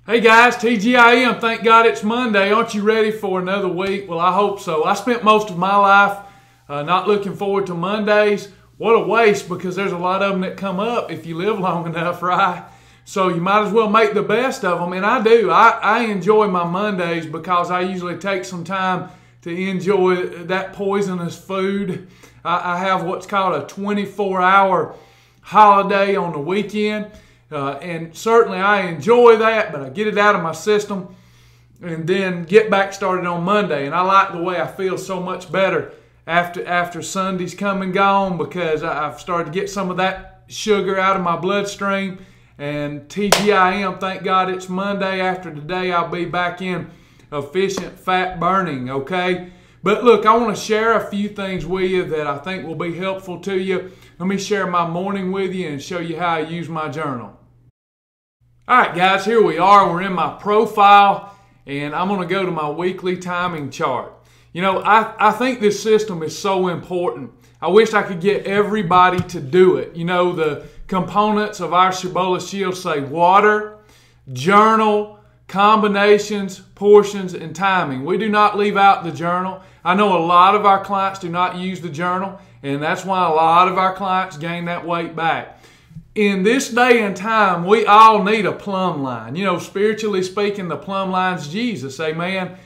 Hey guys, TGIM, thank God it's Monday. Aren't you ready for another week? Well, I hope so. I spent most of my life not looking forward to Mondays. What a waste, because there's a lot of them that come up if you live long enough, right? So you might as well make the best of them, and I do. I enjoy my Mondays because I usually take some time to enjoy that poisonous food. I have what's called a 24-hour holiday on the weekend. And certainly I enjoy that, but I get it out of my system and then get back started on Monday. And I like the way I feel so much better after Sunday's come and gone, because I've started to get some of that sugar out of my bloodstream. And TGIM, thank God it's Monday. After today, I'll be back in efficient fat burning, okay? But look, I want to share a few things with you that I think will be helpful to you. Let me share my morning with you and show you how I use my journal. All right, guys, here we are. We're in my profile, and I'm going to go to my weekly timing chart. You know, I think this system is so important. I wish I could get everybody to do it. You know, the components of our Cibola Shield say water, journal, combinations, portions, and timing. We do not leave out the journal. I know a lot of our clients do not use the journal, and that's why a lot of our clients gain that weight back. In this day and time, we all need a plumb line. You know, spiritually speaking, the plumb line's Jesus, amen?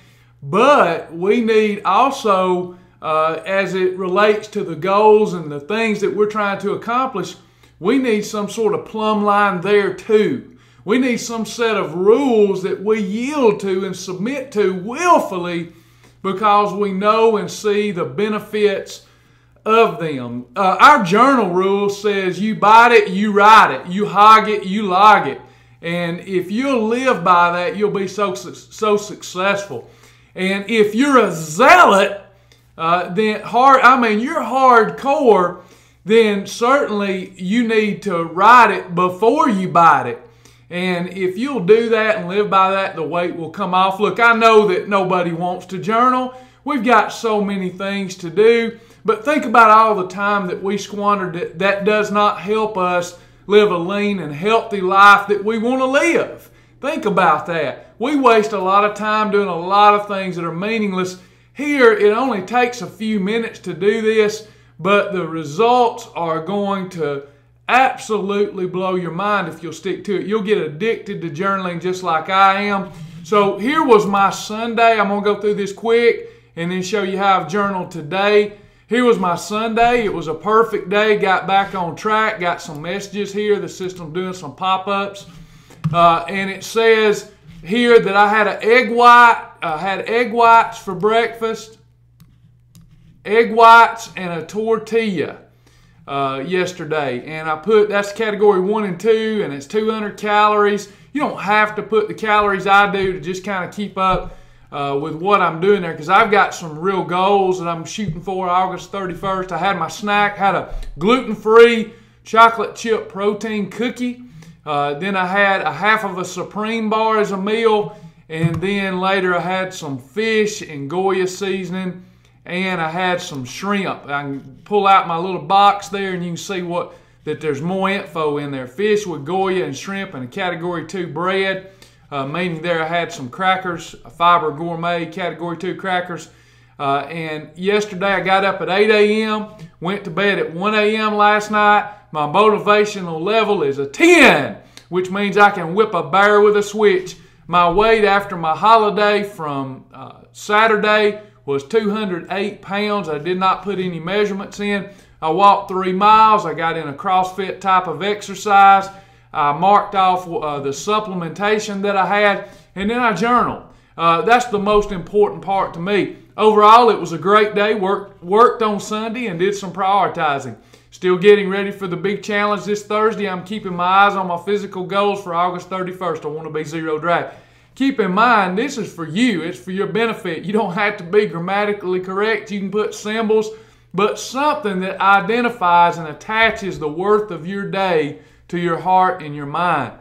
But we need also, as it relates to the goals and the things that we're trying to accomplish, we need some sort of plumb line there too. We need some set of rules that we yield to and submit to willfully, because we know and see the benefits of them. Our journal rule says you bite it, you ride it, you hog it, you log it. And if you'll live by that, you'll be so successful. And if you're a zealot, you're hardcore, then certainly you need to ride it before you bite it. And if you'll do that and live by that, the weight will come off. Look, I know that nobody wants to journal. We've got so many things to do. But think about all the time that we squandered that does not help us live a lean and healthy life that we want to live. Think about that. We waste a lot of time doing a lot of things that are meaningless. Here, it only takes a few minutes to do this, but the results are going to absolutely blow your mind if you'll stick to it. You'll get addicted to journaling just like I am. So here was my Sunday. I'm going to go through this quick and then show you how I've journaled today. Here was my Sunday. It was a perfect day. Got back on track. Got some messages here. The system's doing some pop-ups. And it says here that I had an egg white. I had egg whites for breakfast. Egg whites and a tortilla yesterday. And I put, that's category 1 and 2, and it's 200 calories. You don't have to put the calories I do to just kind of keep up with what I'm doing there, because I've got some real goals that I'm shooting for August 31st. I had my snack, had a gluten-free chocolate chip protein cookie. Then I had a half of a Supreme bar as a meal. And then later I had some fish and Goya seasoning. And I had some shrimp. I can pull out my little box there and you can see that there's more info in there. Fish with Goya and shrimp and a category 2 bread. Meaning there I had some crackers, Fiber Gourmet category 2 crackers. And yesterday I got up at 8 a.m., went to bed at 1 a.m. last night. My motivational level is a 10, which means I can whip a bear with a switch. My weight after my holiday from Saturday was 208 pounds. I did not put any measurements in. I walked 3 miles. I got in a CrossFit type of exercise. I marked off the supplementation that I had, and then I journaled. That's the most important part to me. Overall, it was a great day. Worked on Sunday and did some prioritizing. Still getting ready for the big challenge this Thursday. I'm keeping my eyes on my physical goals for August 31st. I want to be zero drag. Keep in mind, this is for you. It's for your benefit. You don't have to be grammatically correct. You can put symbols, but something that identifies and attaches the worth of your day to your heart and your mind.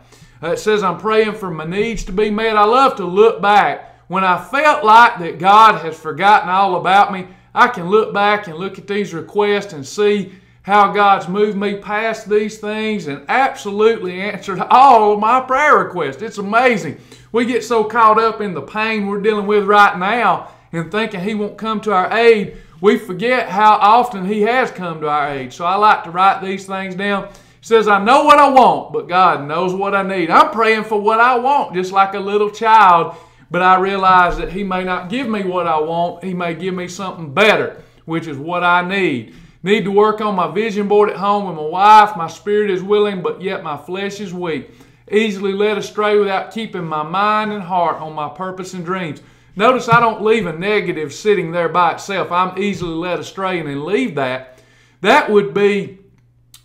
It says I'm praying for my needs to be met. I love to look back. When I felt like that God has forgotten all about me, I can look back and look at these requests and see how God's moved me past these things and absolutely answered all of my prayer requests. It's amazing. We get so caught up in the pain we're dealing with right now and thinking He won't come to our aid, we forget how often He has come to our aid. So I like to write these things down. It says, I know what I want, but God knows what I need. I'm praying for what I want, just like a little child, but I realize that He may not give me what I want. He may give me something better, which is what I need. Need to work on my vision board at home with my wife. My spirit is willing, but yet my flesh is weak. Easily led astray without keeping my mind and heart on my purpose and dreams. Notice I don't leave a negative sitting there by itself. I'm easily led astray and then leave that. That would be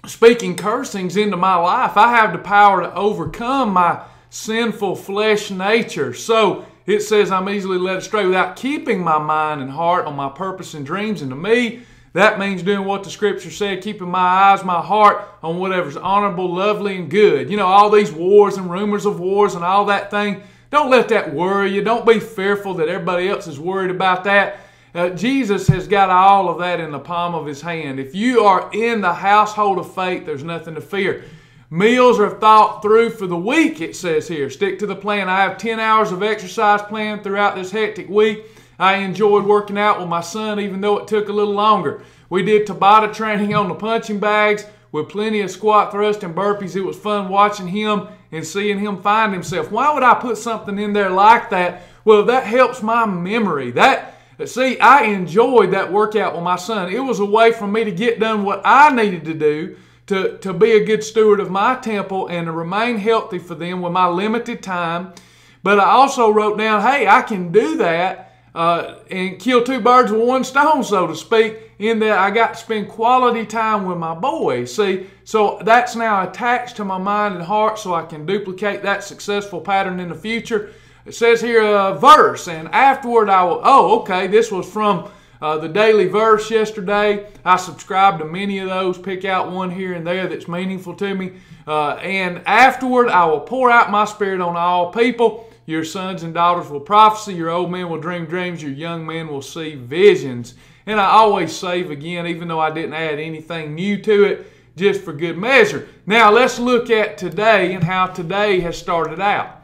speaking cursings into my life. I have the power to overcome my sinful flesh nature. So it says I'm easily led astray without keeping my mind and heart on my purpose and dreams. And to me, that means doing what the Scripture said, keeping my eyes, my heart on whatever's honorable, lovely, and good. You know, all these wars and rumors of wars and all that thing, don't let that worry you. Don't be fearful that everybody else is worried about that. Jesus has got all of that in the palm of His hand. If you are in the household of faith, there's nothing to fear. Meals are thought through for the week, it says here. Stick to the plan. I have 10 hours of exercise planned throughout this hectic week. I enjoyed working out with my son, even though it took a little longer. We did Tabata training on the punching bags with plenty of squat, thrust, and burpees. It was fun watching him and seeing him find himself. Why would I put something in there like that? Well, that helps my memory. See, I enjoyed that workout with my son. It was a way for me to get done what I needed to do to be a good steward of my temple and to remain healthy for them with my limited time. But I also wrote down, hey, I can do that and kill two birds with one stone, so to speak, in that I got to spend quality time with my boys. See, so that's now attached to my mind and heart so I can duplicate that successful pattern in the future. It says here a verse, and afterward I will, okay, this was from the daily verse yesterday. I subscribe to many of those, pick out one here and there that's meaningful to me. And afterward I will pour out my Spirit on all people. Your sons and daughters will prophesy, your old men will dream dreams, your young men will see visions. And I always save again, even though I didn't add anything new to it, just for good measure. Now let's look at today and how today has started out.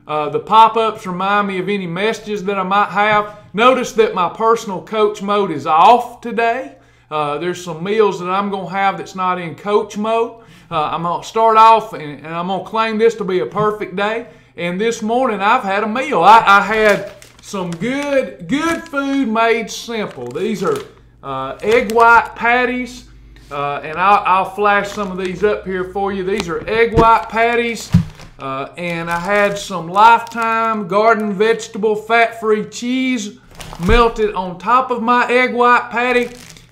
The pop-ups remind me of any messages that I might have. Notice that my personal coach mode is off today. There's some meals that I'm going to have that's not in coach mode. I'm going to start off and I'm going to claim this to be a perfect day. And this morning I've had a meal. I had some good food made simple. These are egg white patties. And I'll flash some of these up here for you. These are egg white patties. And I had some Lifetime garden vegetable fat-free cheese melted on top of my egg white patty.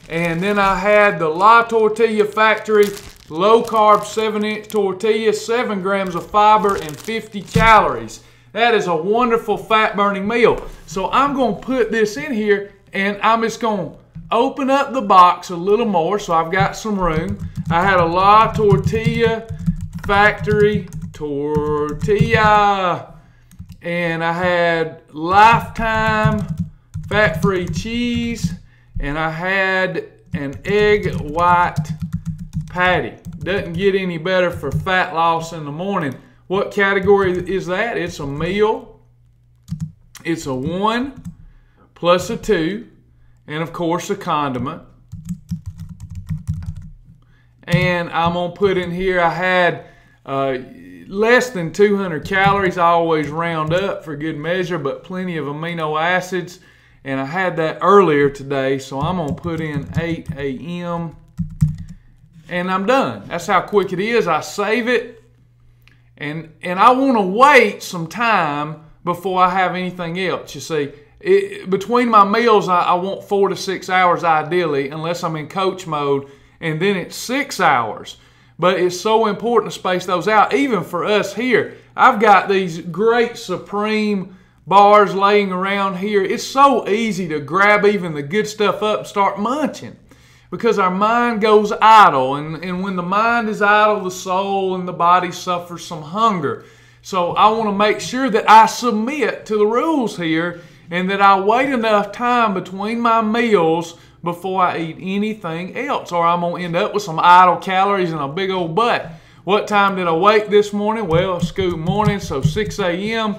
And then I had the La Tortilla Factory low-carb 7-inch tortilla, 7 grams of fiber and 50 calories. That is a wonderful fat-burning meal. So I'm going to put this in here and I'm just going to open up the box a little more so I've got some room. I had a La Tortilla Factory tortilla, and I had Lifetime fat-free cheese, and I had an egg white patty. Doesn't get any better for fat loss in the morning. What category is that? It's a meal. It's a 1 plus a 2, and of course a condiment. And I'm going to put in here, I had less than 200 calories. I always round up for good measure, but plenty of amino acids. And I had that earlier today, so I'm going to put in 8 a.m. and I'm done. That's how quick it is. I save it, and I want to wait some time before I have anything else. You see, between my meals, I want 4 to 6 hours ideally, unless I'm in coach mode, and then it's 6 hours. But it's so important to space those out, even for us here. I've got these great Supreme bars laying around here. It's so easy to grab even the good stuff up and start munching because our mind goes idle. And when the mind is idle, the soul and the body suffers some hunger. So I want to make sure that I submit to the rules here and that I wait enough time between my meals before I eat anything else, or I'm going to end up with some idle calories and a big old butt. What time did I wake this morning? Well, school morning, so 6 a.m.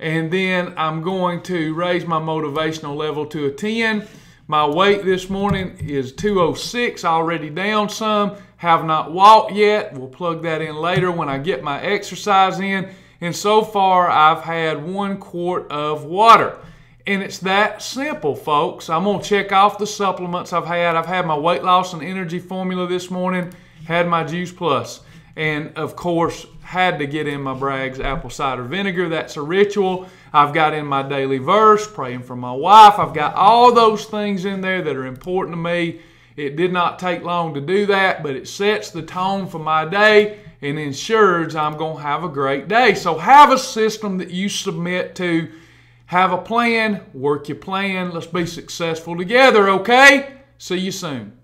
And then I'm going to raise my motivational level to a 10. My weight this morning is 206, already down some. Have not walked yet. We'll plug that in later when I get my exercise in. And so far, I've had 1 quart of water. And it's that simple, folks. I'm going to check off the supplements I've had. I've had my weight loss and energy formula this morning, had my Juice Plus, and of course, had to get in my Bragg's apple cider vinegar. That's a ritual. I've got in my daily verse, praying for my wife. I've got all those things in there that are important to me. It did not take long to do that, but it sets the tone for my day and ensures I'm going to have a great day. So have a system that you submit to. Have a plan, work your plan. Let's be successful together, okay? See you soon.